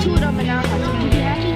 two of them and now you be happy?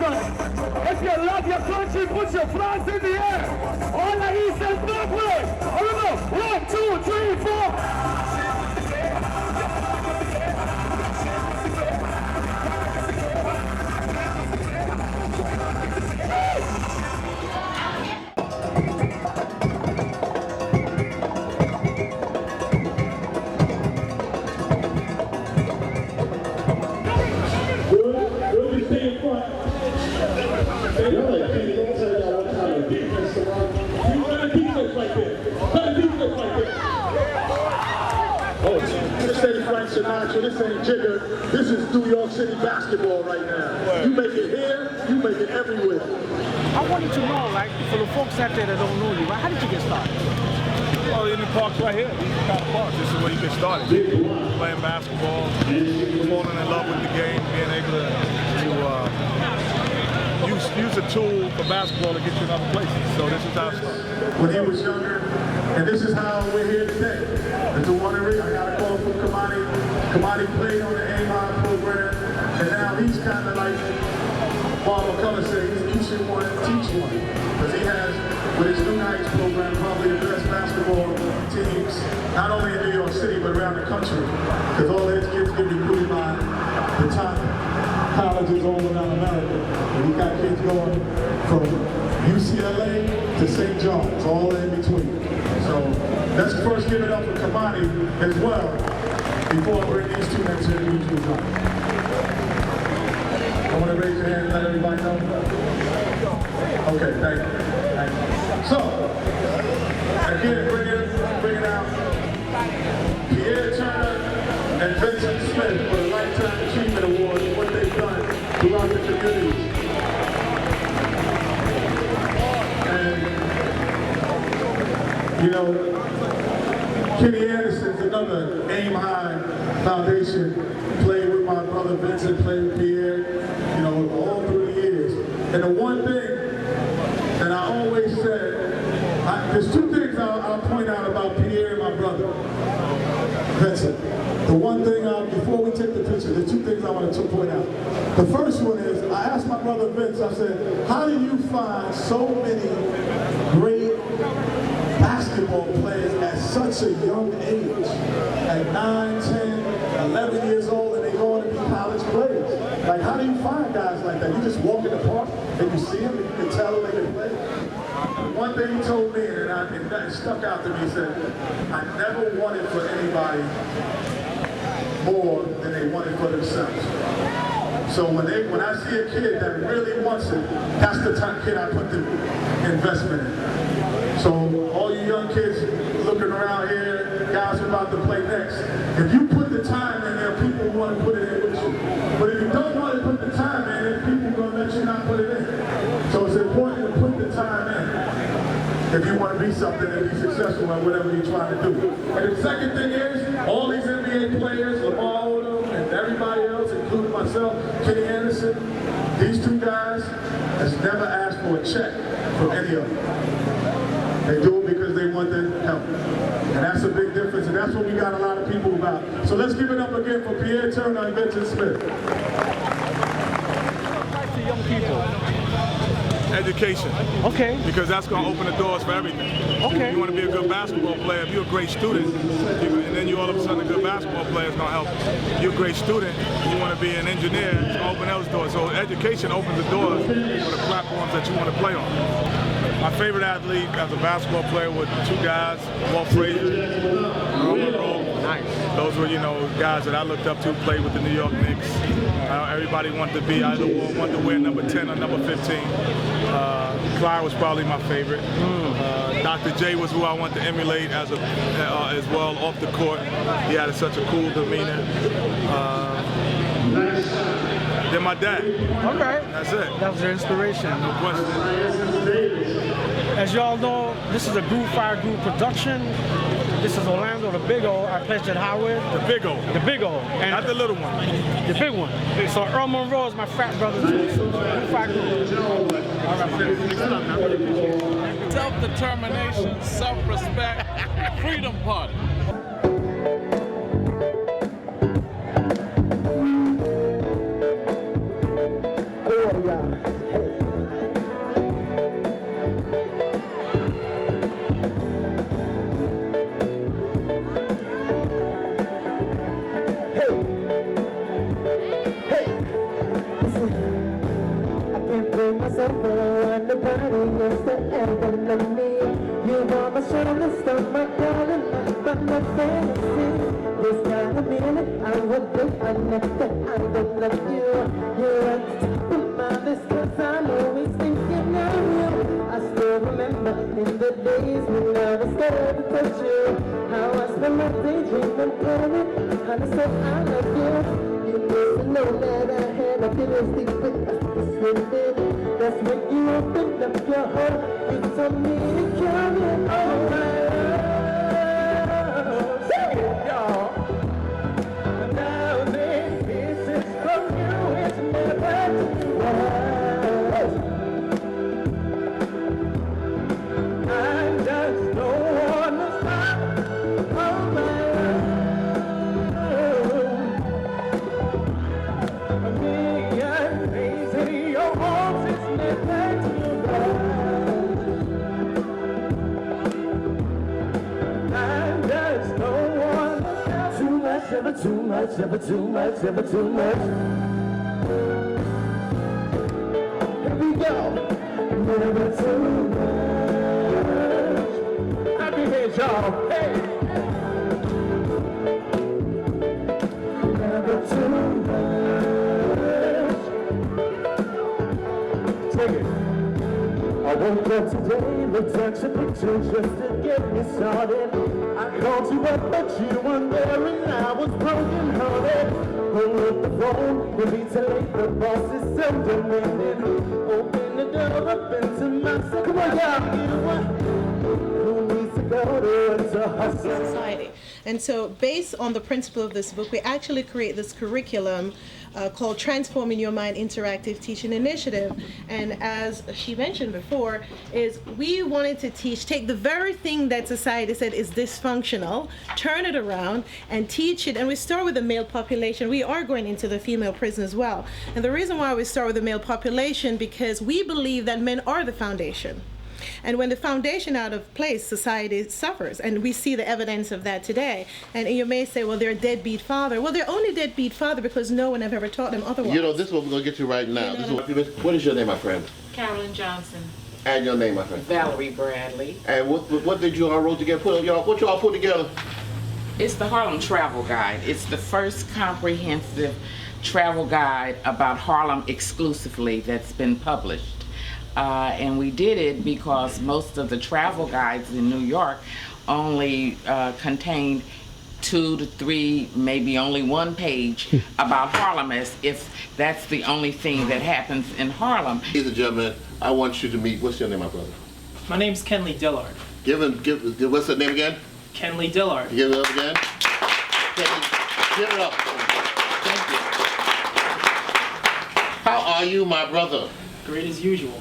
If you love your country, put your flags in the air. All the east and north way. One, two, three, four. This ain't jigger. This is New York City basketball right now. You make it here, you make it everywhere. I wanted to know, like, for the folks out there that don't know you, right, how did you get started? Well, in the parks right here, these kind of parks, this is where you get started. Playing basketball, falling in love with the game, being able to use a tool for basketball to get you in other places. So this is how it started. When he was younger, and this is how we're here today. And to one I got a call from Kamani. Kamani played on the A-Line program, and now he's kind of like Bob McCullough said, he's teaching one, teach one. Because he has, with his New Heights program, probably the best basketball teams, not only in New York City, but around the country. Because all his kids get recruited by the top colleges all around America. And we got kids going from UCLA to St. John's, all in between. So let's first give it up for Kamani as well, before I bring these two next to the musical time. I want to raise your hand and let everybody know. Okay, thank you. So, again, bring You know, Kenny Anderson's another Aim High Foundation. Played with my brother Vincent, played with Pierre, you know, all through the years. And the one thing that I always said, there's two things I'll point out about Pierre and my brother Vincent. The one thing, before we take the picture, there's two things I want to point out. The first one is, I asked my brother Vince, I said, how do you find so many great basketball players at such a young age? At 9, 10, 11 years old, and they go on to be college players. Like, how do you find guys like that? You just walk in the park, and you see them, and you can tell them they can play. One thing he told me, and that stuck out to me, he said, I never wanted for anybody more than they wanted for themselves. So when I see a kid that really wants it, that's the type of kid I put the investment in. So all you young kids looking around here, guys who are about to play next, if you put the time in there, people want to put it in with you. But if you don't want to put the time in, then people are going to let you not put it in. So it's important to put the time in if you want to be something and be successful at whatever you're trying to do. And the second thing is, all these NBA players, Lamar Odom and everybody else, including myself, Kenny Anderson, these two guys has never asked for a check from any of them. They do it because they want the help. And that's a big difference, and that's what we got a lot of people about. So let's give it up again for Pierre Turner and Vincent Smith. Young people. Education. Okay. Because that's going to open the doors for everything. Okay. You want to be a good basketball player, if you're a great student, and then you all of a sudden a good basketball player is going to help. If you're a great student, and you want to be an engineer, it's going to open those doors. So education opens the doors for the platforms that you want to play on. My favorite athlete as a basketball player was two guys, Walt Frazier, Earl Monroe. Nice. Those were, guys that I looked up to, played with the New York Knicks. Everybody wanted to be wanted to wear number 10 or number 15. Clyde was probably my favorite. Dr. J was who I wanted to emulate as well off the court. He had such a cool demeanor. Then my dad. Okay. That's it. That was your inspiration. No question. As y'all know, this is a Groove Fire Group production. This is Orlando, the Big O. I pledged at Howard. The Big O. The Big O. And not the little one. The big one. So Earl Monroe is my frat brother too. So Groove Fire Group. All right, Self-determination, self-respect, freedom party. You are my shining star, my darling, my fantasy. This kind of minute I would do anything I would love you. You're at the top of my list 'cause I'm always thinking of you. I still remember in the days when I was scared to touch you. How I spent my day dreaming, calling, and I said I love you. You must know that I had a feeling deep within. That's when you opened up your heart. You told me to come in all my love. Sing it, y'all. Now this is from you. It's never too late. I just don't wanna stop all my love. Me and crazy, your arms is never too late. Never too much, never too much, never too much. Here we go. Never too much. Happy hands, y'all. Hey. Never too much. Take it. I woke up today, looked at your picture just to get me started. I called you up, but you weren't there, and I was broken hearted. Hung up the phone, you'll be too late, the boss is seldom waiting. Open the door up into my second. Come on, y'all. Who needs to go society. And so based on the principle of this book, we actually create this curriculum called Transforming Your Mind Interactive Teaching Initiative. And as she mentioned before, is we wanted to take the very thing that society said is dysfunctional, turn it around and teach it. And we start with the male population. We are going into the female prison as well. And the reason why we start with the male population, because we believe that men are the foundation. And when the foundation out of place, society suffers. And we see the evidence of that today. And you may say, well, they're a deadbeat father. Well, they're only deadbeat father because no one have ever taught them otherwise. You know, this is what we're going to get to right now. What is your name, my friend? Carolyn Johnson. And your name, my friend? Valerie Bradley. And what did you all wrote together? What y'all put together? It's the Harlem Travel Guide. It's the first comprehensive travel guide about Harlem exclusively that's been published. And we did it because most of the travel guides in New York only contained 2 to 3, maybe only 1 page about Harlem, as if that's the only thing that happens in Harlem. Ladies and gentlemen, I want you to meet, what's your name, my brother? My name's Kenley Dillard. What's the name again? Kenley Dillard. Give it up again. Kenley, give it up. Thank you. How are you, my brother? Great as usual.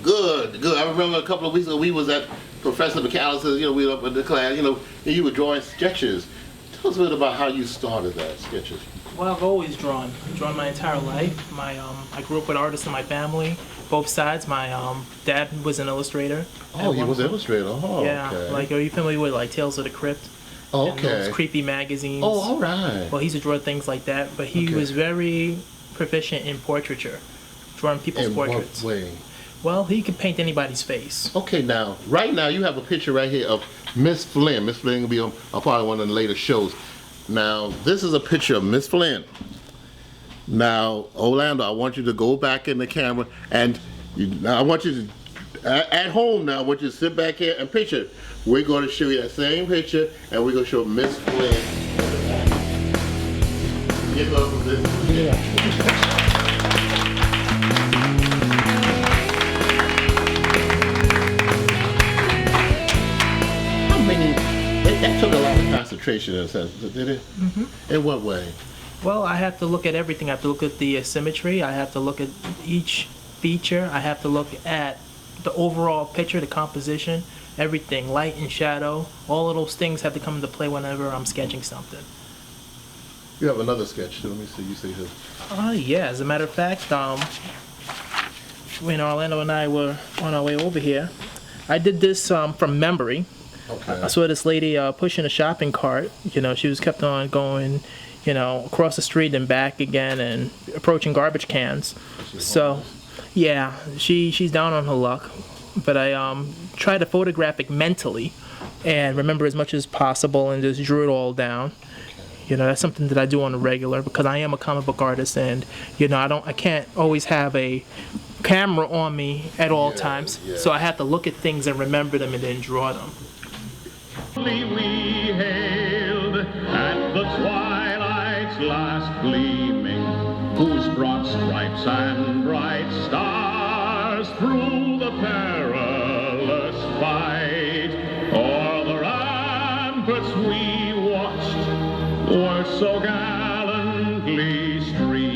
Good, good. I remember a couple of weeks ago we was at Professor McAllister's, we were up in the class, and you were drawing sketches. Tell us a bit about how you started that, sketches. Well, I've always drawn. I've drawn my entire life. I grew up with artists in my family, both sides. My dad was an illustrator. Oh, he was an illustrator. Oh, yeah. okay. Like, are you familiar with like Tales of the Crypt? Oh, and okay. those creepy magazines. Oh, all right. Well, he used to draw things like that, but he was very proficient in portraiture, drawing people's portraits. In what way? Well, he could paint anybody's face. Okay, now, right now you have a picture right here of Miss Flynn. Miss Flynn will be a part of one of the later shows. Now, this is a picture of Miss Flynn. Now, Orlando, I want you to go back in the camera, and I want you to, at home now, I want you to sit back here and picture. We're going to show you that same picture, and we're going to show Miss Flynn. Give up with this. Yeah. That took a lot of concentration in a sense, did it? Mm-hmm. In what way? Well, I have to look at everything. I have to look at the symmetry. I have to look at each feature. I have to look at the overall picture, the composition, everything, light and shadow. All of those things have to come into play whenever I'm sketching something. You have another sketch, let me see, you see here. Yeah, as a matter of fact, when Orlando and I were on our way over here, I did this from memory. Okay. I saw this lady pushing a shopping cart. She was kept on going, across the street and back again and approaching garbage cans. So, yeah, she's down on her luck. But I tried to photograph it mentally and remember as much as possible and just drew it all down. That's something that I do on a regular because I am a comic book artist and, I can't always have a camera on me at all times. Yeah. So I have to look at things and remember them and then draw them. We hailed at the twilight's last gleaming, whose broad stripes and bright stars through the perilous fight o'er the ramparts we watched were so gallantly streaming.